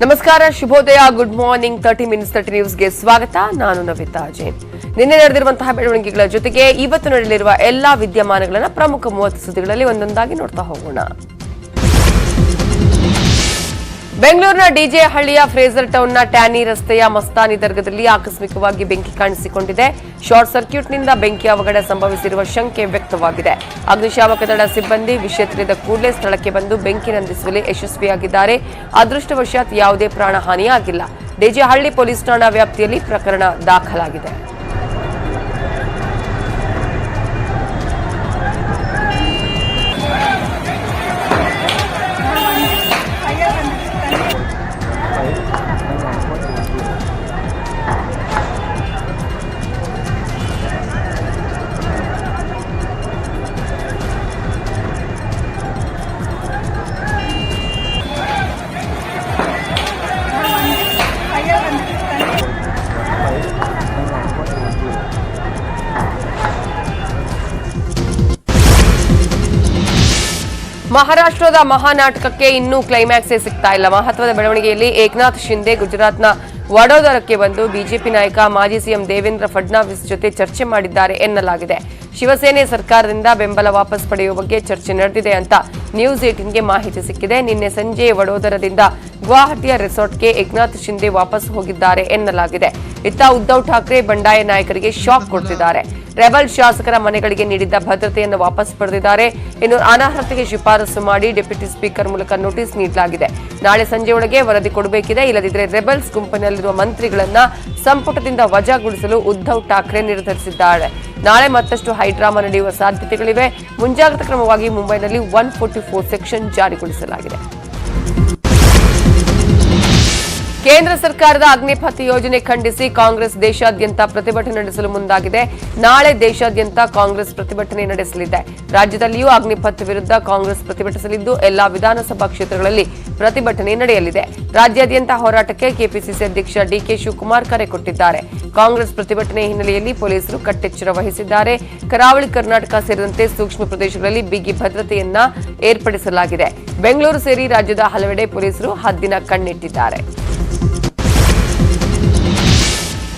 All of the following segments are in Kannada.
ನಮಸ್ಕಾರ, ಶುಭೋದಯ, ಗುಡ್ ಮಾರ್ನಿಂಗ್. 30 ಮಿನಿಟ್ಸ್ 30 ನ್ಯೂಸ್ಗೆ ಸ್ವಾಗತ. ನಾನು ನವಿತಾ ಜೈನ್. ನಿನ್ನೆ ನಡೆದಿರುವಂತಹ ಬೆಳವಣಿಗೆಗಳ ಜೊತೆಗೆ ಇವತ್ತು ನಡೆಯಲಿರುವ ಎಲ್ಲಾ ವಿದ್ಯಮಾನಗಳನ್ನ ಪ್ರಮುಖ 30 ಸುದ್ದಿಗಳಲ್ಲಿ ಒಂದೊಂದಾಗಿ ನೋಡ್ತಾ ಹೋಗೋಣ. ಬೆಂಗಳೂರಿನ ಡಿಜೆ ಹಳ್ಳಿಯ ಫ್ರೇಜರ್ ಟೌನ್ನ ಟ್ಯಾನಿ ರಸ್ತೆಯ ಮಸ್ತಾನಿ ದರ್ಗದಲ್ಲಿ ಆಕಸ್ಮಿಕವಾಗಿ ಬೆಂಕಿ ಕಾಣಿಸಿಕೊಂಡಿದೆ. ಶಾರ್ಟ್ ಸರ್ಕ್ಯೂಟ್ನಿಂದ ಬೆಂಕಿ ಅವಘಡ ಸಂಭವಿಸಿರುವ ಶಂಕೆ ವ್ಯಕ್ತವಾಗಿದೆ. ಅಗ್ನಿಶಾಮಕ ದಳ ಸಿಬ್ಬಂದಿ ವಿಷಯ ತಿಳಿದ ಕೂಡಲೇ ಸ್ಥಳಕ್ಕೆ ಬಂದು ಬೆಂಕಿ ನಂದಿಸುವಲ್ಲಿ ಯಶಸ್ವಿಯಾಗಿದ್ದಾರೆ. ಅದೃಷ್ಟವಶಾತ್ ಯಾವುದೇ ಪ್ರಾಣಹಾನಿಯಾಗಿಲ್ಲ. ಡಿಜೆ ಹಳ್ಳಿ ಪೊಲೀಸ್ ಠಾಣಾ ವ್ಯಾಪ್ತಿಯಲ್ಲಿ ಪ್ರಕರಣ ದಾಖಲಾಗಿದೆ. ಮಹಾರಾಷ್ಟ್ರದ ಮಹಾನಾಟಕಕ್ಕೆ ಇನ್ನೂ ಕ್ಲೈಮ್ಯಾಕ್ಸೇ ಸಿಗ್ತಾ ಇಲ್ಲ. ಮಹತ್ವದ ಬೆಳವಣಿಗೆಯಲ್ಲಿ ಏಕನಾಥ್ ಶಿಂದೆ ಗುಜರಾತ್ನ ವಡೋದರಕ್ಕೆ ಬಂದು ಬಿಜೆಪಿ ನಾಯಕ ಮಾಜಿ ಸಿಎಂ ದೇವೇಂದ್ರ ಫಡ್ನವೀಸ್ ಜೊತೆ ಚರ್ಚೆ ಮಾಡಿದ್ದಾರೆ ಎನ್ನಲಾಗಿದೆ. ಶಿವಸೇನೆ ಸರ್ಕಾರದಿಂದ ಬೆಂಬಲ ವಾಪಸ್ ಪಡೆಯುವ ಬಗ್ಗೆ ಚರ್ಚೆ ನಡೆದಿದೆ ಅಂತ ನ್ಯೂಸ್ 18ಗೆ ಮಾಹಿತಿ ಸಿಕ್ಕಿದೆ. ನಿನ್ನೆ ಸಂಜೆ ವಡೋದರದಿಂದ ಗುವಾಹಟಿಯ ರೆಸಾರ್ಟ್ಗೆ ಏಕನಾಥ್ ಶಿಂದೆ ವಾಪಸ್ ಹೋಗಿದ್ದಾರೆ ಎನ್ನಲಾಗಿದೆ. ಇತ್ತ ಉದ್ಧವ್ ಠಾಕ್ರೆ ಬಂಡಾಯ ನಾಯಕರಿಗೆ ಶಾಕ್ ಕೊಡ್ತಿದ್ದಾರೆ. ರೆಬಲ್ ಶಾಸಕರ ಮನೆಗಳಿಗೆ ನೀಡಿದ್ದ ಭದ್ರತೆಯನ್ನು ವಾಪಸ್ ಪಡೆದಿದ್ದಾರೆ. ಇನ್ನು ಅನರ್ಹತೆಗೆ ಶಿಫಾರಸು ಮಾಡಿ ಡೆಪ್ಯೂಟಿ ಸ್ಪೀಕರ್ ಮೂಲಕ ನೋಟಿಸ್ ನೀಡಲಾಗಿದೆ. ನಾಳೆ ಸಂಜೆಯೊಳಗೆ ವರದಿ ಕೊಡಬೇಕಿದೆ. ಇಲ್ಲದಿದ್ದರೆ ರೆಬಲ್ಸ್ ಗುಂಪಿನಲ್ಲಿರುವ ಮಂತ್ರಿಗಳನ್ನ ಸಂಪುಟದಿಂದ ವಜಾಗೊಳಿಸಲು ಉದ್ಧವ್ ಠಾಕ್ರೆ ನಿರ್ಧರಿಸಿದ್ದಾರೆ. ನಾಳೆ ಮತ್ತಷ್ಟು ಹೈಡ್ರಾಮಾ ನಡೆಯುವ ಸಾಧ್ಯತೆಗಳಿವೆ. ಮುಂಜಾಗ್ರತಾ ಕ್ರಮವಾಗಿ ಮುಂಬೈನಲ್ಲಿ 144 ಸೆಕ್ಷನ್ ಜಾರಿಗೊಳಿಸಲಾಗಿದೆ. ಕೇಂದ್ರ ಸರ್ಕಾರದ ಅಗ್ನಿಪಥ್ ಯೋಜನೆ ಖಂಡಿಸಿ ಕಾಂಗ್ರೆಸ್ ದೇಶಾದ್ಯಂತ ಪ್ರತಿಭಟನೆ ನಡೆಸಲು ಮುಂದಾಗಿದೆ. ನಾಳೆ ದೇಶಾದ್ಯಂತ ಕಾಂಗ್ರೆಸ್ ಪ್ರತಿಭಟನೆ ನಡೆಸಲಿದೆ. ರಾಜ್ಯದಲ್ಲಿಯೂ ಅಗ್ನಿಪಥ್ ವಿರುದ್ಧ ಕಾಂಗ್ರೆಸ್ ಪ್ರತಿಭಟಿಸಲಿದ್ದು ಎಲ್ಲಾ ವಿಧಾನಸಭಾ ಕ್ಷೇತ್ರಗಳಲ್ಲಿ ಪ್ರತಿಭಟನೆ ನಡೆಯಲಿದೆ. ರಾಜ್ಯಾದ್ಯಂತ ಹೋರಾಟಕ್ಕೆ ಕೆಪಿಸಿಸಿ ಅಧ್ಯಕ್ಷ ಡಿಕೆ ಶಿವಕುಮಾರ್ ಕರೆ ಕೊಟ್ಟಿದ್ದಾರೆ. ಕಾಂಗ್ರೆಸ್ ಪ್ರತಿಭಟನೆ ಹಿನ್ನೆಲೆಯಲ್ಲಿ ಪೊಲೀಸರು ಕಟ್ಟೆಚ್ಚರ ವಹಿಸಿದ್ದಾರೆ. ಕರಾವಳಿ ಕರ್ನಾಟಕ ಸೇರಿದಂತೆ ಸೂಕ್ಷ್ಮ ಪ್ರದೇಶಗಳಲ್ಲಿ ಬಿಗಿ ಭದ್ರತೆಯನ್ನ ಏರ್ಪಡಿಸಲಾಗಿದೆ. ಬೆಂಗಳೂರು ಸೇರಿ ರಾಜ್ಯದ ಹಲವೆಡೆ ಪೊಲೀಸರು ಹದ್ದಿನ ಕಣ್ಣಿಟ್ಟಿದ್ದಾರೆ.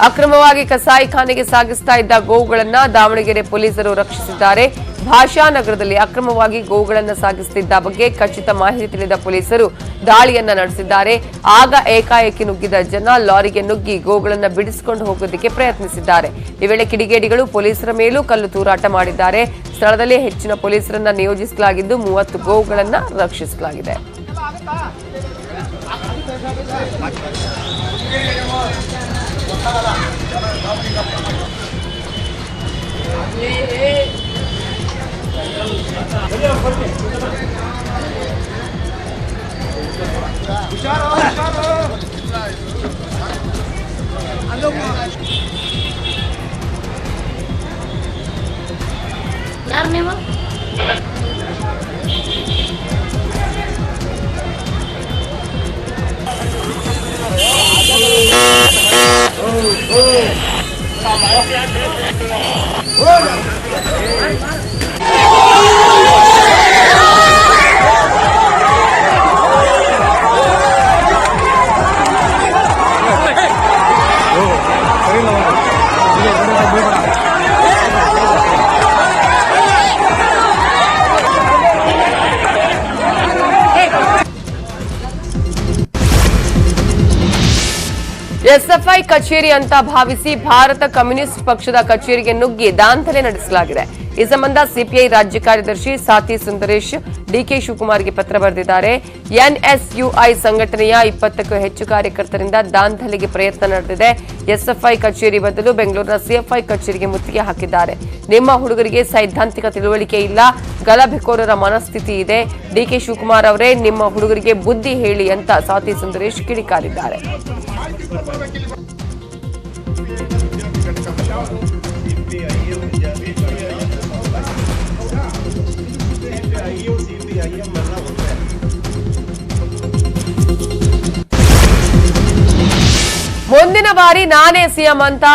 ಅಕ್ರಮವಾಗಿ ಕಸಾಯಿಖಾನೆಗೆ ಸಾಗಿಸ್ತಾ ಇದ್ದ ಗೋವುಗಳನ್ನು ದಾವಣಗೆರೆ ಪೊಲೀಸರು ರಕ್ಷಿಸಿದ್ದಾರೆ. ಭಾಷಾನಗರದಲ್ಲಿ ಅಕ್ರಮವಾಗಿ ಗೋವುಗಳನ್ನು ಸಾಗಿಸುತ್ತಿದ್ದ ಬಗ್ಗೆ ಖಚಿತ ಮಾಹಿತಿ ತಿಳಿದ ಪೊಲೀಸರು ದಾಳಿಯನ್ನ ನಡೆಸಿದ್ದಾರೆ. ಆಗ ಏಕಾಏಕಿ ನುಗ್ಗಿದ ಜನ ಲಾರಿಗೆ ನುಗ್ಗಿ ಗೋವುಗಳನ್ನು ಬಿಡಿಸಿಕೊಂಡು ಹೋಗೋದಕ್ಕೆ ಪ್ರಯತ್ನಿಸಿದ್ದಾರೆ. ಈ ವೇಳೆ ಕಿಡಿಗೇಡಿಗಳು ಪೊಲೀಸರ ಮೇಲೂ ಕಲ್ಲು ತೂರಾಟ ಮಾಡಿದ್ದಾರೆ. ಸ್ಥಳದಲ್ಲಿ ಹೆಚ್ಚಿನ ಪೊಲೀಸರನ್ನ ನಿಯೋಜಿಸಲಾಗಿದ್ದು 30 ಗೋವುಗಳನ್ನು ರಕ್ಷಿಸಲಾಗಿದೆ. यार नहीं वो ಎಸ್ಎಫ್ಐ ಕಚೇರಿ ಅಂತ ಭಾವಿಸಿ ಭಾರತ ಕಮ್ಯುನಿಸ್ಟ್ ಪಕ್ಷದ ಕಚೇರಿಗೆ ನುಗ್ಗಿ ದಾಂಧಲೆ ನಡೆಸಲಾಗಿದೆ. ಈ ಸಂಬಂಧ ಸಿಪಿಐ ರಾಜ್ಯ ಕಾರ್ಯದರ್ಶಿ ಸಾತಿ ಸುಂದರೇಶ್ ಡಿಕೆ ಶಿವಕುಮಾರ್ಗೆ ಪತ್ರ ಬರೆದಿದ್ದಾರೆ. ಎನ್ಎಸ್ಯುಐ ಸಂಘಟನೆಯ 20ಕ್ಕೂ ಹೆಚ್ಚು ಕಾರ್ಯಕರ್ತರಿಂದ ದಾಂಧಲೆಗೆ ಪ್ರಯತ್ನ ನಡೆದಿದೆ. ಎಸ್ಎಫ್ಐ ಕಚೇರಿ ಬದಲು ಬೆಂಗಳೂರಿನ ಸಿಎಫ್ಐ ಕಚೇರಿಗೆ ಮುತ್ತಿಗೆ ಹಾಕಿದ್ದಾರೆ. ನಿಮ್ಮ ಹುಡುಗರಿಗೆ ಸೈದ್ಧಾಂತಿಕ ತಿಳುವಳಿಕೆ ಇಲ್ಲ, ಗಲಭೆಕೋರರ ಮನಸ್ಥಿತಿ ಇದೆ. ಡಿಕೆ ಶಿವಕುಮಾರ್ ಅವರೇ ನಿಮ್ಮ ಹುಡುಗರಿಗೆ ಬುದ್ಧಿ ಹೇಳಿ ಅಂತ ಸಾತಿ ಸುಂದರೇಶ್ ಕಿಡಿಕಾರಿದ್ದಾರೆ. ಮುಂದಿನ ಬಾರಿ ನಾನೇ ಸಿಎಂ ಅಂತ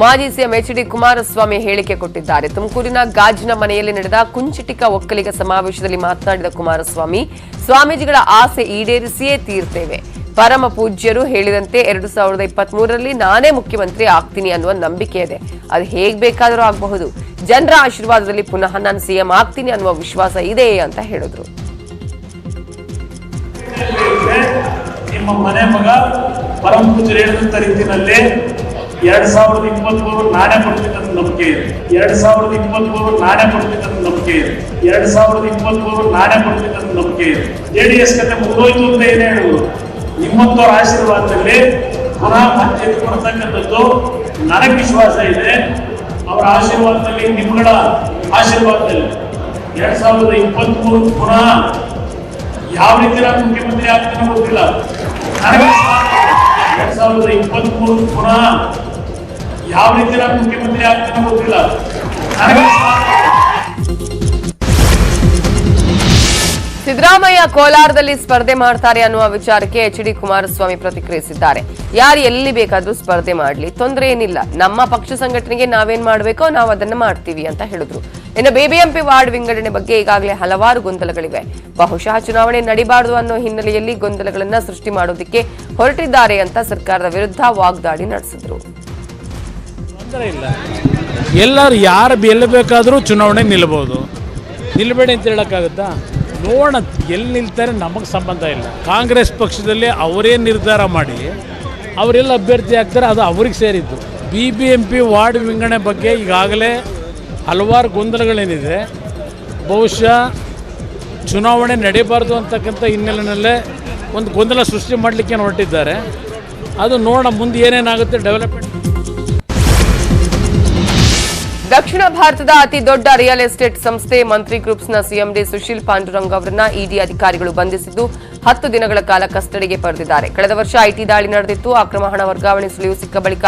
ಮಾಜಿ ಸಿಎಂ ಎಚ್.ಡಿ. ಕುಮಾರಸ್ವಾಮಿ ಹೇಳಿಕೆ ಕೊಟ್ಟಿದ್ದಾರೆ. ತುಮಕೂರಿನ ಗಾಜಿನ ಮನೆಯಲ್ಲಿ ನಡೆದ ಕುಂಚಿಟಿಕ ಒಕ್ಕಲಿಗ ಸಮಾವೇಶದಲ್ಲಿ ಮಾತನಾಡಿದ ಕುಮಾರಸ್ವಾಮಿ, ಸ್ವಾಮೀಜಿಗಳ ಆಸೆ ಈಡೇರಿಸಿಯೇ ತೀರ್ತೇವೆ. ಪರಮ ಪೂಜ್ಯರು ಹೇಳಿದಂತೆ 2023ರಲ್ಲಿ ನಾನೇ ಮುಖ್ಯಮಂತ್ರಿ ಆಗ್ತೀನಿ ಅನ್ನುವ ನಂಬಿಕೆ ಇದೆ. ಅದು ಹೇಗ್ ಬೇಕಾದರೂ ಆಗಬಹುದು. ಜನರ ಆಶೀರ್ವಾದದಲ್ಲಿ ಪುನಃ ನಾನು ಸಿಎಂ ಆಗ್ತೀನಿ ಅನ್ನುವ ವಿಶ್ವಾಸ ಇದೆ ಅಂತ ಹೇಳಿದ್ರು. ನಿಮ್ಮ ಮನೆ ಮಗ ಪರಮ ಪೂಜ್ಯರು ಹೇಳಿದಂತ ರೀತಿಯಲ್ಲಿ 2023 ನಾನೇ ಕೊಡ್ತೀನಿ ಅಂತ ನಂಬಿಕೆ ಇದೆ. 2023 ನಾನೇ ಕೊಡ್ತೀನಿ ಅಂತ ನಂಬಿಕೆ ಇದೆ. 2023 ನಾನೇ ಕೊಡ್ತೀನಿ ಅಂತ ನಂಬಿಕೆ ಇದೆ. JDS ಕತೆ ಮುಗಿದೋಯ್ತು ಅಂತ ಏನೇ ಹೇಳುವುದು, ನಿಮ್ಮಂತವ್ರ ಆಶೀರ್ವಾದದಲ್ಲಿ ಪುನಃ ಮತ್ತೆ ಕೊಡ್ತಕ್ಕಂಥದ್ದು ನನಗೆ ವಿಶ್ವಾಸ ಇದೆ. ಅವರ ಆಶೀರ್ವಾದದಲ್ಲಿ, ನಿಮ್ಮಗಳ ಆಶೀರ್ವಾದದಲ್ಲಿ 2023 ಪುನಃ ಯಾವ ರೀತಿ ನಾನು ಮುಖ್ಯಮಂತ್ರಿ ಆಗ್ತಾನೆ ಗೊತ್ತಿಲ್ಲ. ನನಗೆ 2023 ಪುನಃ ಯಾವ ರೀತಿ ನಾನು ಮುಖ್ಯಮಂತ್ರಿ ಆಗ್ತಾನೆ ಗೊತ್ತಿಲ್ಲ. ಸಿದ್ದರಾಮಯ್ಯ ಕೋಲಾರದಲ್ಲಿ ಸ್ಪರ್ಧೆ ಮಾಡ್ತಾರೆ ಅನ್ನುವ ವಿಚಾರಕ್ಕೆ HD ಕುಮಾರಸ್ವಾಮಿ ಪ್ರತಿಕ್ರಿಯಿಸಿದ್ದಾರೆ. ಯಾರು ಎಲ್ಲಿ ಬೇಕಾದ್ರೂ ಸ್ಪರ್ಧೆ ಮಾಡಲಿ, ತೊಂದರೆ ಏನಿಲ್ಲ. ನಮ್ಮ ಪಕ್ಷ ಸಂಘಟನೆಗೆ ನಾವೇನ್ ಮಾಡಬೇಕೋ ನಾವು ಅದನ್ನ ಮಾಡ್ತೀವಿ ಅಂತ ಹೇಳಿದ್ರು. ಇನ್ನು BBMP ವಾರ್ಡ್ ವಿಂಗಡಣೆ ಬಗ್ಗೆ ಈಗಾಗಲೇ ಹಲವಾರು ಗೊಂದಲಗಳಿವೆ. ಬಹುಶಃ ಚುನಾವಣೆ ನಡಿಬಾರದು ಅನ್ನೋ ಹಿನ್ನೆಲೆಯಲ್ಲಿ ಗೊಂದಲಗಳನ್ನ ಸೃಷ್ಟಿ ಮಾಡೋದಕ್ಕೆ ಹೊರಟಿದ್ದಾರೆ ಅಂತ ಸರ್ಕಾರದ ವಿರುದ್ಧ ವಾಗ್ದಾಳಿ ನಡೆಸಿದ್ರು. ತೊಂದರೆ ಇಲ್ಲ, ಎಲ್ಲರೂ ಯಾರು ಎಲ್ಲಿ ಬೇಕಾದರೂ ಚುನಾವಣೆ ನಿಲ್ಬೋದು. ನಿಲ್ಬೇಡಿ ಅಂತ ಹೇಳೋಕ್ಕಾಗುತ್ತಾ? ನೋಡೋಣ ಎಲ್ಲಿ ನಿಲ್ತಾರೆ, ನಮಗೆ ಸಂಬಂಧ ಇಲ್ಲ. ಕಾಂಗ್ರೆಸ್ ಪಕ್ಷದಲ್ಲಿ ಅವರೇ ನಿರ್ಧಾರ ಮಾಡಿ ಅವರೆಲ್ಲ ಅಭ್ಯರ್ಥಿ ಆಗ್ತಾರೆ, ಅದು ಅವ್ರಿಗೆ ಸೇರಿದ್ದು. BBMP ವಾರ್ಡ್ ವಿಂಗಡಣೆ ಬಗ್ಗೆ ಈಗಾಗಲೇ ಹಲವಾರು ಗೊಂದಲಗಳೇನಿದೆ. ಬಹುಶಃ ಚುನಾವಣೆ ನಡೀಬಾರ್ದು ಅಂತಕ್ಕಂಥ ಹಿನ್ನೆಲೆಯಲ್ಲೇ ಒಂದು ಗೊಂದಲ ಸೃಷ್ಟಿ ಮಾಡಲಿಕ್ಕೆ ಹೊರಟಿದ್ದಾರೆ. ಅದು ನೋಡೋಣ ಮುಂದೆ ಏನೇನಾಗುತ್ತೆ ಡೆವಲಪ್ಮೆಂಟ್. ದಕ್ಷಿಣ ಭಾರತದ ಅತಿ ದೊಡ್ಡ ರಿಯಲ್ ಎಸ್ಟೇಟ್ ಸಂಸ್ಥೆ ಮಂತ್ರಿ ಗ್ರೂಪ್ಸ್ನ CMD ಸುಶೀಲ್ ಪಾಂಡುರಂಗ್ ಅವರನ್ನ ED ಅಧಿಕಾರಿಗಳು ಬಂಧಿಸಿದ್ದು 10 ದಿನಗಳ ಕಾಲ ಕಸ್ಟಡಿಗೆ ಪಡೆದಿದ್ದಾರೆ. ಕಳೆದ ವರ್ಷ IT ದಾಳಿ ನಡೆದಿತ್ತು. ಅಕ್ರಮ ಹಣ ವರ್ಗಾವಣೆ ಸುಳಿವು ಸಿಕ್ಕ ಬಳಿಕ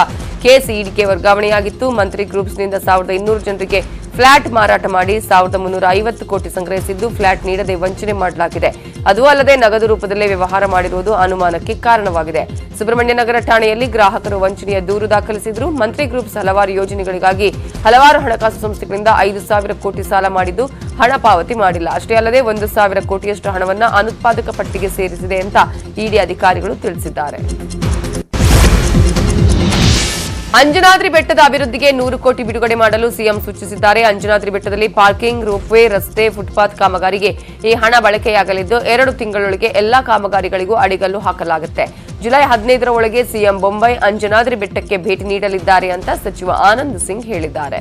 ಕೇಸ್ EDಗೆ ವರ್ಗಾವಣೆಯಾಗಿತ್ತು. ಮಂತ್ರಿ ಗ್ರೂಪ್ಸ್ನಿಂದ 1200 ಜನರಿಗೆ ಫ್ಲಾಟ್ ಮಾರಾಟ ಮಾಡಿ 1350 ಕೋಟಿ ಸಂಗ್ರಹಿಸಿದ್ದು ಫ್ಲಾಟ್ ನೀಡದೆ ವಂಚನೆ ಮಾಡಲಾಗಿದೆ. ಅದು ಅಲ್ಲದೆ ನಗದು ರೂಪದಲ್ಲೇ ವ್ಯವಹಾರ ಮಾಡಿರುವುದು ಅನುಮಾನಕ್ಕೆ ಕಾರಣವಾಗಿದೆ. ಸುಬ್ರಹ್ಮಣ್ಯ ನಗರ ಠಾಣೆಯಲ್ಲಿ ಗ್ರಾಹಕರು ವಂಚನೆಯ ದೂರು ದಾಖಲಿಸಿದ್ರು. ಮಂತ್ರಿ ಗ್ರೂಪ್ಸ್ ಹಲವಾರು ಯೋಜನೆಗಳಿಗಾಗಿ ಹಲವಾರು ಹಣಕಾಸು ಸಂಸ್ಥೆಗಳಿಂದ 5,000 ಕೋಟಿ ಸಾಲ ಮಾಡಿದ್ದು ಹಣ ಪಾವತಿ ಮಾಡಿಲ್ಲ. ಅಷ್ಟೇ ಅಲ್ಲದೆ 1,000 ಕೋಟಿಯಷ್ಟು ಹಣವನ್ನ ಅನುತ್ಪಾದಕ ಪಟ್ಟಿಗೆ ಸೇರಿಸಿದೆ ಅಂತ ED ಅಧಿಕಾರಿಗಳು ತಿಳಿಸಿದ್ದಾರೆ. ಅಂಜನಾದ್ರಿ ಬೆಟ್ಟದ ಅಭಿವೃದ್ಧಿಗೆ 100 ಕೋಟಿ ಬಿಡುಗಡೆ ಮಾಡಲು ಸಿಎಂ ಸೂಚಿಸಿದ್ದಾರೆ. ಅಂಜನಾದ್ರಿ ಬೆಟ್ಟದಲ್ಲಿ ಪಾರ್ಕಿಂಗ್, ರೋಪ್ವೇ, ರಸ್ತೆ, ಫುಟ್ಪಾತ್ ಕಾಮಗಾರಿಗೆ ಈ ಹಣ ಬಳಕೆಯಾಗಲಿದ್ದು 2 ತಿಂಗಳೊಳಗೆ ಎಲ್ಲಾ ಕಾಮಗಾರಿಗಳಿಗೂ ಅಡಿಗಲ್ಲು ಹಾಕಲಾಗುತ್ತೆ. ಜುಲೈ 15ರ ಒಳಗೆ ಸಿಎಂ ಬೊಂಬೈ ಅಂಜನಾದ್ರಿ ಬೆಟ್ಟಕ್ಕೆ ಭೇಟಿ ನೀಡಲಿದ್ದಾರೆ ಅಂತ ಸಚಿವ ಆನಂದ್ ಸಿಂಗ್ ಹೇಳಿದ್ದಾರೆ.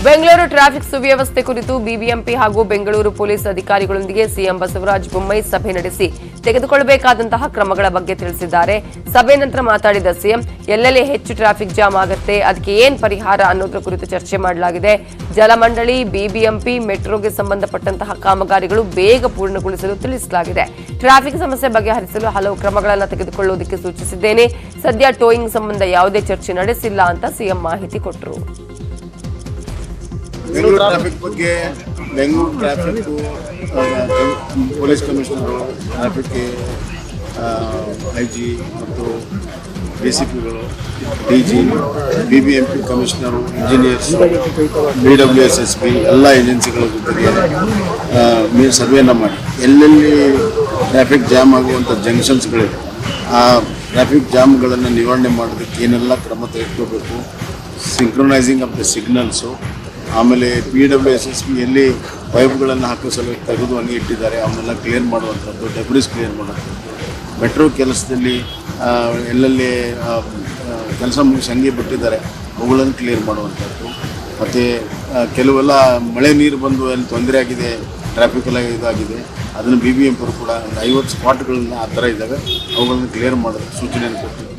ಬೆಂಗಳೂರು ಟ್ರಾಫಿಕ್ ಸುವ್ಯವಸ್ಥೆ ಕುರಿತು BBMP ಹಾಗೂ ಬೆಂಗಳೂರು ಪೊಲೀಸ್ ಅಧಿಕಾರಿಗಳೊಂದಿಗೆ ಸಿಎಂ ಬಸವರಾಜ ಬೊಮ್ಮಾಯಿ ಸಭೆ ನಡೆಸಿ ತೆಗೆದುಕೊಳ್ಳಬೇಕಾದಂತಹ ಕ್ರಮಗಳ ಬಗ್ಗೆ ತಿಳಿಸಿದ್ದಾರೆ. ಸಭೆ ನಂತರ ಮಾತಾಡಿದ ಸಿಎಂ, ಎಲ್ಲೆಲ್ಲಿ ಹೆಚ್ಚು ಟ್ರಾಫಿಕ್ ಜಾಮ್ ಆಗುತ್ತೆ, ಅದಕ್ಕೆ ಏನ್ ಪರಿಹಾರ ಅನ್ನೋದ್ರ ಕುರಿತು ಚರ್ಚೆ ಮಾಡಲಾಗಿದೆ. ಜಲಮಂಡಳಿ, BBMP, ಮೆಟ್ರೋಗೆ ಸಂಬಂಧಪಟ್ಟಂತಹ ಕಾಮಗಾರಿಗಳು ಬೇಗ ಪೂರ್ಣಗೊಳಿಸಲು ತಿಳಿಸಲಾಗಿದೆ. ಟ್ರಾಫಿಕ್ ಸಮಸ್ಯೆ ಬಗೆಹರಿಸಲು ಹಲವು ಕ್ರಮಗಳನ್ನು ತೆಗೆದುಕೊಳ್ಳುವುದಕ್ಕೆ ಸೂಚಿಸಿದ್ದೇನೆ. ಸದ್ಯ ಟೋಯಿಂಗ್ ಸಂಬಂಧ ಯಾವುದೇ ಚರ್ಚೆ ನಡೆಸಿಲ್ಲ ಅಂತ ಸಿಎಂ ಮಾಹಿತಿ ಕೊಟ್ಟರು. ಬೆಂಗಳೂರು ಟ್ರಾಫಿಕ್ ಬಗ್ಗೆ Bengaluru traffic police commissioner, traffic IG ಮತ್ತು DCPಗಳು, DG, BBMP commissioner, engineers, BWSSP ಎಲ್ಲ ಏಜೆನ್ಸಿಗಳ ಜೊತೆಗೆ ಸರ್ವೆಯನ್ನು ಮಾಡಿ ಎಲ್ಲೆಲ್ಲಿ ಟ್ರಾಫಿಕ್ ಜಾಮ್ ಆಗುವಂಥ ಜಂಕ್ಷನ್ಸ್ಗಳಿವೆ ಆ ಟ್ರಾಫಿಕ್ ಜಾಮ್ಗಳನ್ನು ನಿವಾರಣೆ ಮಾಡೋದಕ್ಕೆ ಏನೆಲ್ಲ ಕ್ರಮ ತೆಗೆದುಕೋಬೇಕು, ಸಿಂಕ್ರೊನೈಸಿಂಗ್ ಆಫ್ ದ ಸಿಗ್ನಲ್ಸು, ಆಮೇಲೆ PWSSP ಎಲ್ಲಿ ಪೈಪ್ಗಳನ್ನು ಹಾಕೋ ಸಲುವಾಗಿ ತೆಗೆದು ಹಂಗೆ ಇಟ್ಟಿದ್ದಾರೆ ಅವನ್ನೆಲ್ಲ ಕ್ಲಿಯರ್ ಮಾಡುವಂಥದ್ದು, ಡೆಬ್ರಿಸ್ ಕ್ಲಿಯರ್ ಮಾಡುವಂಥದ್ದು, ಮೆಟ್ರೋ ಕೆಲಸದಲ್ಲಿ ಎಲ್ಲೆಲ್ಲಿ ಕೆಲಸ ಮುಗಿಸಿ ಹಂಗೆ ಬಿಟ್ಟಿದ್ದಾರೆ ಅವುಗಳನ್ನು ಕ್ಲಿಯರ್ ಮಾಡುವಂಥದ್ದು, ಮತ್ತು ಕೆಲವೆಲ್ಲ ಮಳೆ ನೀರು ಬಂದು ಅಲ್ಲಿ ತೊಂದರೆ ಆಗಿದೆ, ಟ್ರಾಫಿಕ್ ಎಲ್ಲ ಇದಾಗಿದೆ, ಅದನ್ನು BBMP ಅವರು ಕೂಡ 50 ಸ್ಪಾಟ್ಗಳನ್ನ ಆ ಥರ ಇದ್ದಾವೆ ಅವುಗಳನ್ನು ಕ್ಲಿಯರ್ ಮಾಡೋದಕ್ಕೆ ಸೂಚನೆಯನ್ನು ಕೊಟ್ಟಿದ್ದಾರೆ.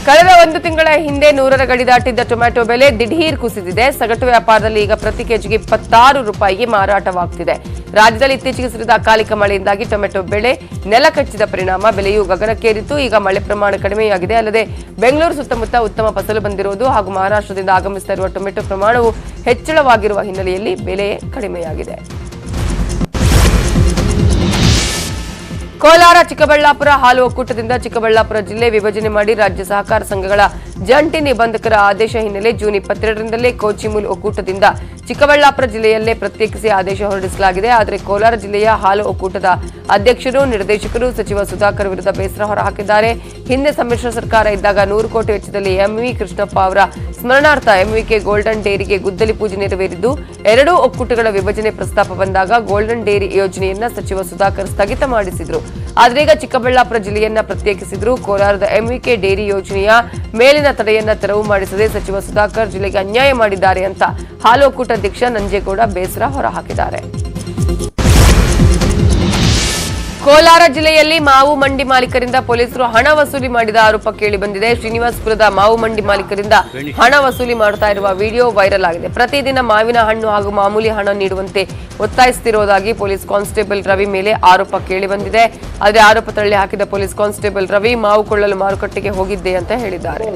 ಕಳೆದ 1 ತಿಂಗಳ ಹಿಂದೆ 100ರ ಗಡಿ ದಾಟಿದ್ದ ಟೊಮ್ಯಾಟೊ ಬೆಲೆ ದಿಢೀರ್ ಕುಸಿದಿದೆ. ಸಗಟು ವ್ಯಾಪಾರದಲ್ಲಿ ಈಗ ಪ್ರತಿ ಕೆಜಿಗೆ 26 ರೂಪಾಯಿಗೆ ಮಾರಾಟವಾಗುತ್ತಿದೆ. ರಾಜ್ಯದಲ್ಲಿ ಇತ್ತೀಚೆಗೆ ಸುರಿದ ಅಕಾಲಿಕ ಮಳೆಯಿಂದಾಗಿ ಟೊಮೆಟೊ ಬೆಳೆ ನೆಲ ಕಚ್ಚಿದ ಪರಿಣಾಮ ಬೆಲೆಯು ಗಗನಕ್ಕೇರಿತು. ಈಗ ಮಳೆ ಪ್ರಮಾಣ ಕಡಿಮೆಯಾಗಿದೆ. ಅಲ್ಲದೆ ಬೆಂಗಳೂರು ಸುತ್ತಮುತ್ತ ಉತ್ತಮ ಫಸಲು ಬಂದಿರುವುದು ಹಾಗೂ ಮಹಾರಾಷ್ಟ್ರದಿಂದ ಆಗಮಿಸುತ್ತಾ ಇರುವ ಟೊಮೆಟೊ ಪ್ರಮಾಣವು ಹೆಚ್ಚಳವಾಗಿರುವ ಹಿನ್ನೆಲೆಯಲ್ಲಿ ಬೆಲೆ ಕಡಿಮೆಯಾಗಿದೆ. ಕೋಲಾರ ಚಿಕ್ಕಬಳ್ಳಾಪುರ ಹಾಲು ಒಕ್ಕೂಟದಿಂದ ಚಿಕ್ಕಬಳ್ಳಾಪುರ ಜಿಲ್ಲೆ ವಿಭಜನೆ ಮಾಡಿ ರಾಜ್ಯ ಸಹಕಾರ ಸಂಘಗಳ ಜಂಟಿ ನಿಬಂಧಕರ ಆದೇಶ ಹಿನ್ನೆಲೆ ಜೂನ್ 22ರಿಂದಲೇ ಕೋಚಿಮುಲ್ ಒಕ್ಕೂಟದಿಂದ ಚಿಕ್ಕಬಳ್ಳಾಪುರ ಜಿಲ್ಲೆಯಲ್ಲೇ ಪ್ರತ್ಯೇಕಿಸಿ ಆದೇಶ ಹೊರಡಿಸಲಾಗಿದೆ. ಆದರೆ ಕೋಲಾರ ಜಿಲ್ಲೆಯ ಹಾಲು ಒಕ್ಕೂಟದ ಅಧ್ಯಕ್ಷರು, ನಿರ್ದೇಶಕರು ಸಚಿವ ಸುಧಾಕರ್ ವಿರುದ್ಧ ಬೇಸರ ಹೊರಹಾಕಿದ್ದಾರೆ. ಹಿಂದೆ ಸಮ್ಮಿಶ್ರ ಸರ್ಕಾರ ಇದ್ದಾಗ 100 ಕೋಟಿ ವೆಚ್ಚದಲ್ಲಿ ಎಂವಿ ಕೃಷ್ಣಪ್ಪ ಅವರ ಸ್ಮರಣಾರ್ಥ ಎಂವಿಕೆ ಗೋಲ್ಡನ್ ಡೇರಿಗೆ ಗುದ್ದಲಿ ಪೂಜೆ ನೆರವೇರಿದ್ದು, ಎರಡೂ ಒಕ್ಕೂಟಗಳ ವಿಭಜನೆ ಪ್ರಸ್ತಾಪ ಬಂದಾಗ ಗೋಲ್ಡನ್ ಡೇರಿ ಯೋಜನೆಯನ್ನ ಸಚಿವ ಸುಧಾಕರ್ ಸ್ಥಗಿತ ಮಾಡಿಸಿದ್ರು. ಆದ್ರೆ ಈಗ ಚಿಕ್ಕಬಳ್ಳಾಪುರ ಜಿಲ್ಲೆಯನ್ನ ಪ್ರತ್ಯೇಕಿಸಿದ್ರು. ಕೋಲಾರದ ಎಂವಿಕೆ ಡೇರಿ ಯೋಜನೆಯ ಮೇಲಿನ ತಡೆಯನ್ನ ತೆರವು ಮಾಡಿಸದೆ ಸಚಿವ ಸುಧಾಕರ್ ಜಿಲ್ಲೆಗೆ ಅನ್ಯಾಯ ಮಾಡಿದ್ದಾರೆ ಅಂತ ಹಾಲು ಒಕ್ಕೂಟ ಅಧ್ಯಕ್ಷ ನಂಜೇಗೌಡ ಬೇಸರ ಹೊರಹಾಕಿದ್ದಾರೆ. ಕೋಲಾರ ಜಿಲ್ಲೆಯಲ್ಲಿ ಮಾವು ಮಂಡಿ ಮಾಲೀಕರಿಂದ ಪೊಲೀಸರು ಹಣ ವಸೂಲಿ ಮಾಡಿದ ಆರೋಪ ಕೇಳಿಬಂದಿದೆ. ಶ್ರೀನಿವಾಸಪುರದ ಮಾವು ಮಂಡಿ ಮಾಲೀಕರಿಂದ ಹಣ ವಸೂಲಿ ಮಾಡುತ್ತಾ ಇರುವ ವಿಡಿಯೋ ವೈರಲ್ ಆಗಿದೆ. ಪ್ರತಿದಿನ ಮಾವಿನ ಹಣ್ಣು ಹಾಗೂ ಮಾಮೂಲಿ ಹಣ ನೀಡುವಂತೆ ಒತ್ತಾಯಿಸುತ್ತಿರುವುದಾಗಿ ಪೊಲೀಸ್ ಕಾನ್ಸ್ಟೇಬಲ್ ರವಿ ಮೇಲೆ ಆರೋಪ ಕೇಳಿಬಂದಿದೆ. ಆದರೆ ಆರೋಪ ತಳ್ಳಿ ಹಾಕಿದ ಪೊಲೀಸ್ ಕಾನ್ಸ್ಟೇಬಲ್ ರವಿ ಮಾವು ಕೊಳ್ಳಲು ಮಾರುಕಟ್ಟೆಗೆ ಹೋಗಿದ್ದೆ ಅಂತ ಹೇಳಿದ್ದಾರೆ.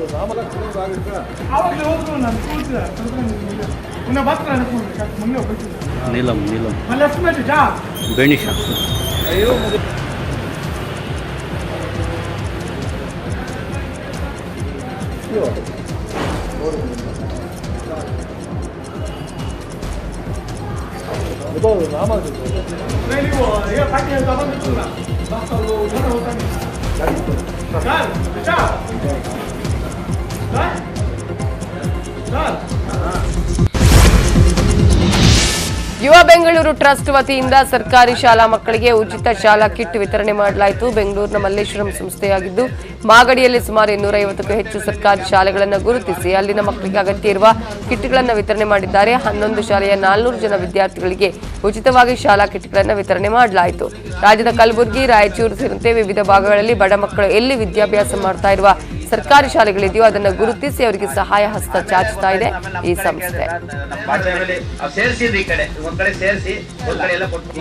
ಯುವ ಬೆಂಗಳೂರು ಟ್ರಸ್ಟ್ ವತಿಯಿಂದ ಸರ್ಕಾರಿ ಶಾಲಾ ಮಕ್ಕಳಿಗೆ ಉಚಿತ ಶಾಲಾ ಕಿಟ್ ವಿತರಣೆ ಮಾಡಲಾಯಿತು. ಬೆಂಗಳೂರಿನ ಮಲ್ಲೇಶ್ವರಂ ಸಂಸ್ಥೆಯಾಗಿದ್ದು ಮಾಗಡಿಯಲ್ಲಿ ಸುಮಾರು 250ಕ್ಕೂ ಹೆಚ್ಚು ಸರ್ಕಾರಿ ಶಾಲೆಗಳನ್ನು ಗುರುತಿಸಿ ಅಲ್ಲಿನ ಮಕ್ಕಳಿಗೆ ಅಗತ್ಯ ಇರುವ ಕಿಟ್ಗಳನ್ನು ವಿತರಣೆ ಮಾಡಿದ್ದಾರೆ. 11 ಶಾಲೆಯ 400 ಜನ ವಿದ್ಯಾರ್ಥಿಗಳಿಗೆ ಉಚಿತವಾಗಿ ಶಾಲಾ ಕಿಟ್ಗಳನ್ನು ವಿತರಣೆ ಮಾಡಲಾಯಿತು. ರಾಜ್ಯದ ಕಲಬುರಗಿ, ರಾಯಚೂರು ಸೇರಿದಂತೆ ವಿವಿಧ ಭಾಗಗಳಲ್ಲಿ ಬಡ ಮಕ್ಕಳು ಎಲ್ಲಿ ವಿದ್ಯಾಭ್ಯಾಸ ಮಾಡ್ತಾ ಇರುವ ಸರ್ಕಾರಿ ಶಾಲೆಗಳಿದೆಯೋ ಅದನ್ನು ಗುರುತಿಸಿ ಅವರಿಗೆ ಸಹಾಯ ಹಸ್ತ ಚಾಚುತ್ತಾ ಇದೆ ಈ ಸಂಸ್ಥೆ.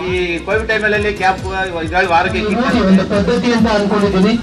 ಈ ಕೋವಿಡ್ ಟೈಮಲ್ಲಿ ಕ್ಯಾಪ್ ವಾರಕ್ಕೆ ಪದ್ಧತಿ ಅಂತ ಅನ್ಕೊಂಡಿದ್ದೀನಿ.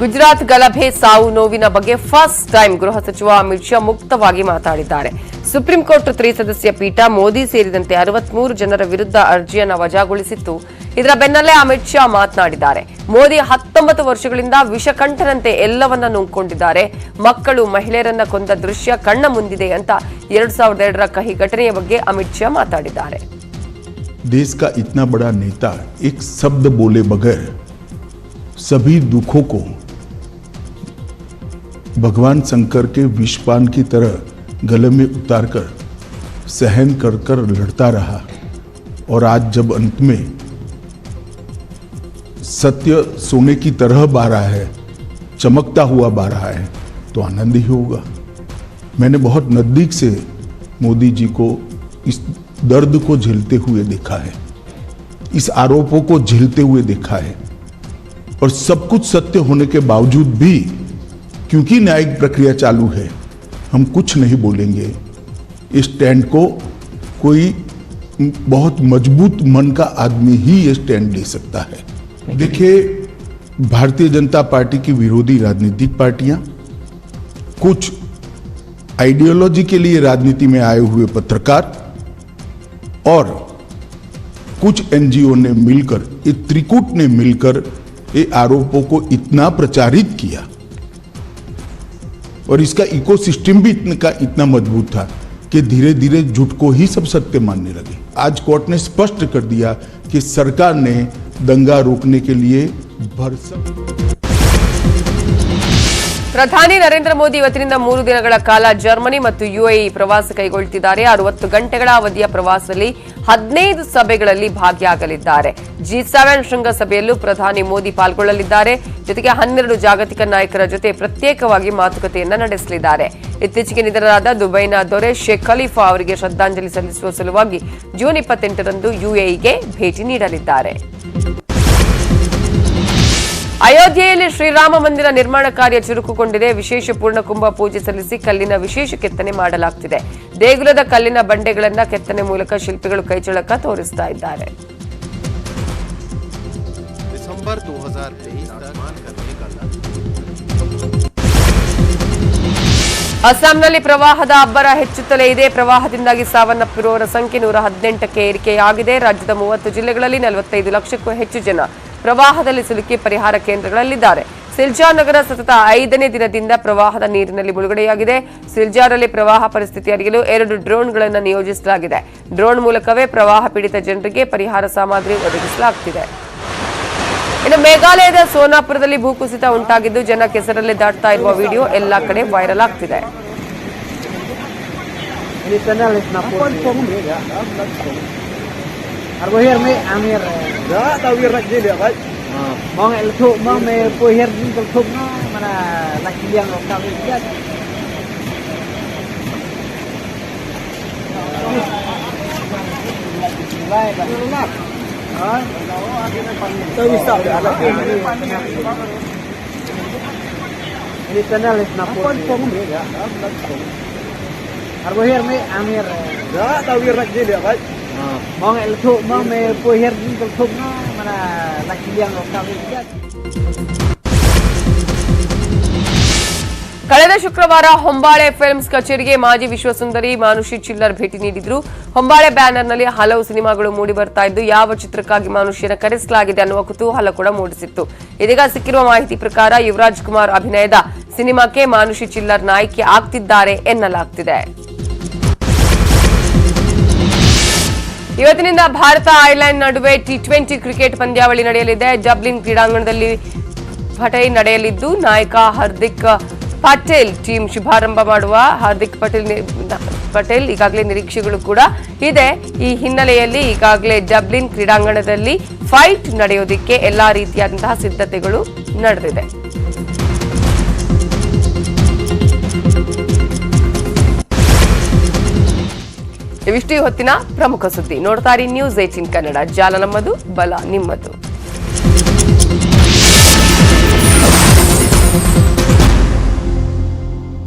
ಗುಜರಾತ್ ಗಲಭೆ ಸಾವು ನೋವಿನ ಬಗ್ಗೆ ಫಸ್ಟ್ ಟೈಮ್ ಗೃಹ ಸಚಿವ ಅಮಿತ್ ಶಾ ಮುಕ್ತವಾಗಿ ಮಾತಾಡಿದ್ದಾರೆ. ಸುಪ್ರೀಂ ಕೋರ್ಟ್ ತ್ರಿಸದಸ್ಯ ಪೀಠ ಮೋದಿ ಸೇರಿದಂತೆ 63 ಜನರ ವಿರುದ್ಧ ಅರ್ಜಿಯನ್ನು ವಜಾಗೊಳಿಸಿತ್ತು. ಇದರ ಬೆನ್ನಲ್ಲೇ ಅಮಿತ್ ಶಾ ಮಾತನಾಡಿದ್ದಾರೆ. ಮೋದಿ 19 ವರ್ಷಗಳಿಂದ ವಿಷಕಂಠನಂತೆ ಎಲ್ಲವನ್ನ ನುಂಗಿಕೊಂಡಿದ್ದಾರೆ. ಮಕ್ಕಳು, ಮಹಿಳೆಯರನ್ನ ಕೊಂದ ದೃಶ್ಯ ಕಣ್ಣ ಮುಂದಿದೆ ಅಂತ 2002ರ ಕಹಿ ಘಟನೆಯ ಬಗ್ಗೆ ಅಮಿತ್ ಶಾ ಮಾತಾಡಿದ್ದಾರೆ. देश का इतना बड़ा नेता एक शब्द बोले बगैर सभी दुखों को भगवान शंकर के विषपान की तरह गले में उतारकर सहन कर कर लड़ता रहा और आज जब अंत में सत्य सोने की तरह बा रहा है, चमकता हुआ बा रहा है, तो आनंद ही होगा। मैंने बहुत नजदीक से मोदी जी को इस दर्द को झेलते हुए देखा है, इस आरोपों को झेलते हुए देखा है और सब कुछ सत्य होने के बावजूद भी क्योंकि न्यायिक प्रक्रिया चालू है, हम कुछ नहीं बोलेंगे। इस स्टैंड को कोई बहुत मजबूत मन का आदमी ही ये स्टैंड ले सकता है। देखिए, भारतीय जनता पार्टी की विरोधी राजनीतिक पार्टियां, कुछ आइडियोलॉजी के लिए राजनीति में आए हुए पत्रकार और कुछ एनजीओ ने मिलकर, ये त्रिकूट ने मिलकर ये आरोपों को इतना प्रचारित किया और इसका इकोसिस्टम भी इतना मजबूत था कि धीरे धीरे झूठ को ही सब सत्य मानने लगे। आज कोर्ट ने स्पष्ट कर दिया कि सरकार ने दंगा रोकने के लिए भरसक ಪ್ರಧಾನಿ ನರೇಂದ್ರ ಮೋದಿ ಇವತ್ತಿನಿಂದ 3 ದಿನಗಳ ಕಾಲ ಜರ್ಮನಿ ಮತ್ತು ಯುಎಇ ಪ್ರವಾಸ ಕೈಗೊಳ್ಳುತ್ತಿದ್ದಾರೆ. 60 ಗಂಟೆಗಳ ಅವಧಿಯ ಪ್ರವಾಸದಲ್ಲಿ 15 ಸಭೆಗಳಲ್ಲಿ ಭಾಗಿಯಾಗಲಿದ್ದಾರೆ. G7 ಶೃಂಗಸಭೆಯಲ್ಲೂ ಪ್ರಧಾನಿ ಮೋದಿ ಪಾಲ್ಗೊಳ್ಳಲಿದ್ದಾರೆ. ಜೊತೆಗೆ 12 ಜಾಗತಿಕ ನಾಯಕರ ಜೊತೆ ಪ್ರತ್ಯೇಕವಾಗಿ ಮಾತುಕತೆಯನ್ನ ನಡೆಸಲಿದ್ದಾರೆ. ಇತ್ತೀಚೆಗೆ ನಿಧನರಾದ ದುಬೈನ ದೊರೆ ಶೇಖ್ ಖಲೀಫಾ ಅವರಿಗೆ ಶ್ರದ್ಧಾಂಜಲಿ ಸಲ್ಲಿಸುವ ಸಲುವಾಗಿ ಜೂನ್ 28ರಂದು ಯುಎಇಗೆ ಭೇಟಿ ನೀಡಲಿದ್ದಾರೆ. ಅಯೋಧ್ಯೆಯಲ್ಲಿ ಶ್ರೀರಾಮ ಮಂದಿರ ನಿರ್ಮಾಣ ಕಾರ್ಯ ಚುರುಕುಗೊಂಡಿದೆ. ವಿಶೇಷ ಪೂರ್ಣಕುಂಭ ಪೂಜೆ ಸಲ್ಲಿಸಿ ಕಲ್ಲಿನ ವಿಶೇಷ ಕೆತ್ತನೆ ಮಾಡಲಾಗುತ್ತಿದೆ. ದೇಗುಲದ ಕಲ್ಲಿನ ಬಂಡೆಗಳನ್ನ ಕೆತ್ತನೆ ಮೂಲಕ ಶಿಲ್ಪಿಗಳು ಕೈಚಳಕ ತೋರಿಸ್ತಾ ಇದ್ದಾರೆ. दिसंबर 2023 तक करने का ಅಸ್ಸಾಂನಲ್ಲಿ ಪ್ರವಾಹದ ಅಬ್ಬರ ಹೆಚ್ಚುತ್ತಲೇ ಇದೆ. ಪ್ರವಾಹದಿಂದಾಗಿ ಸಾವನ್ನಪ್ಪಿರುವವರ ಸಂಖ್ಯೆ 118ಕ್ಕೆ ಏರಿಕೆಯಾಗಿದೆ. ರಾಜ್ಯದ 30 ಜಿಲ್ಲೆಗಳಲ್ಲಿ 45 ಲಕ್ಷಕ್ಕೂ ಹೆಚ್ಚು ಜನ ಪ್ರವಾಹದಲ್ಲಿ ಸಿಲುಕಿ ಪರಿಹಾರ ಕೇಂದ್ರಗಳಲ್ಲಿದ್ದಾರೆ. ಸಿಲ್ಚಾರ್ ನಗರ ಸತತ 5ನೇ ದಿನದಿಂದ ಪ್ರವಾಹದ ನೀರಿನಲ್ಲಿ ಮುಳುಗಡೆಯಾಗಿದೆ. ಸಿಲ್ಚಾರ್ನಲ್ಲಿ ಪ್ರವಾಹ ಪರಿಸ್ಥಿತಿ ಅರಿಯಲು 2 ಡ್ರೋನ್ಗಳನ್ನು ನಿಯೋಜಿಸಲಾಗಿದೆ. ಡ್ರೋನ್ ಮೂಲಕವೇ ಪ್ರವಾಹ ಪೀಡಿತ ಜನರಿಗೆ ಪರಿಹಾರ ಸಾಮಗ್ರಿ ಒದಗಿಸಲಾಗುತ್ತಿದೆ. ಇನ್ನು ಮೇಘಾಲಯದ ಸೋನಾಪುರದಲ್ಲಿ ಭೂಕುಸಿತ ಉಂಟಾಗಿದ್ದು ಜನ ಕೆಸರಲ್ಲಿ ದಾಟ್ತಾ ಇರುವ ವಿಡಿಯೋ ಎಲ್ಲಾ ಕಡೆ ವೈರಲ್ ಆಗ್ತಿದೆ. ಕಳೆದ ಶುಕ್ರವಾರ ಹೊಂಬಾಳೆ ಫಿಲ್ಮ್ಸ್ ಕಚೇರಿಗೆ ಮಾಜಿ ವಿಶ್ವಸುಂದರಿ ಮಾನುಷಿ ಚಿಲ್ಲರ್ ಭೇಟಿ ನೀಡಿದ್ರು. ಹೊಂಬಾಳೆ ಬ್ಯಾನರ್ನಲ್ಲಿ ಹಲವು ಸಿನಿಮಾಗಳು ಮೂಡಿ ಬರ್ತಾ ಇದ್ದು ಯಾವ ಚಿತ್ರಕ್ಕಾಗಿ ಮಾನುಷಿಯನ್ನು ಕರೆಸಲಾಗಿದೆ ಅನ್ನುವ ಕುತೂಹಲ ಕೂಡ ಮೂಡಿಸಿತ್ತು. ಇದೀಗ ಸಿಕ್ಕಿರುವ ಮಾಹಿತಿ ಪ್ರಕಾರ ಯುವರಾಜ್ ಕುಮಾರ್ ಅಭಿನಯದ ಸಿನಿಮಾಕ್ಕೆ ಮಾನುಷಿ ಚಿಲ್ಲರ್ ನಾಯಕಿ ಆಗ್ತಿದ್ದಾರೆ ಎನ್ನಲಾಗ್ತಿದೆ. ಇವತ್ತಿನಿಂದ ಭಾರತ ಐರ್ಲೆಂಡ್ ನಡುವೆ T20 ಕ್ರಿಕೆಟ್ ಪಂದ್ಯಾವಳಿ ನಡೆಯಲಿದೆ. ಡಬ್ಲಿನ್ ಕ್ರೀಡಾಂಗಣದಲ್ಲಿ ಪಟೇಲ್ ನಡೆಯಲಿದ್ದು ನಾಯಕ ಹಾರ್ದಿಕ್ ಪಟೇಲ್ ಟೀಮ್ ಶುಭಾರಂಭ ಮಾಡುವ ಹಾರ್ದಿಕ್ ಪಟೇಲ್ ಈಗಾಗಲೇ ನಿರೀಕ್ಷೆಗಳು ಕೂಡ ಇದೆ. ಈ ಹಿನ್ನೆಲೆಯಲ್ಲಿ ಈಗಾಗಲೇ ಡಬ್ಲಿನ್ ಕ್ರೀಡಾಂಗಣದಲ್ಲಿ ಫೈಟ್ ನಡೆಯೋದಕ್ಕೆ ಎಲ್ಲಾ ರೀತಿಯಾದಂತಹ ಸಿದ್ಧತೆಗಳು ನಡೆದಿದೆ. ಇವಿಷ್ಟು ಹೊತ್ತಿನ ಪ್ರಮುಖ ಸುದ್ದಿ. ನೋಡ್ತಾ ಇರಿ ನ್ಯೂಸ್ 18 ಕನ್ನಡ. ಜಾಲ ನಮ್ಮದು, ಬಲ ನಿಮ್ಮದು.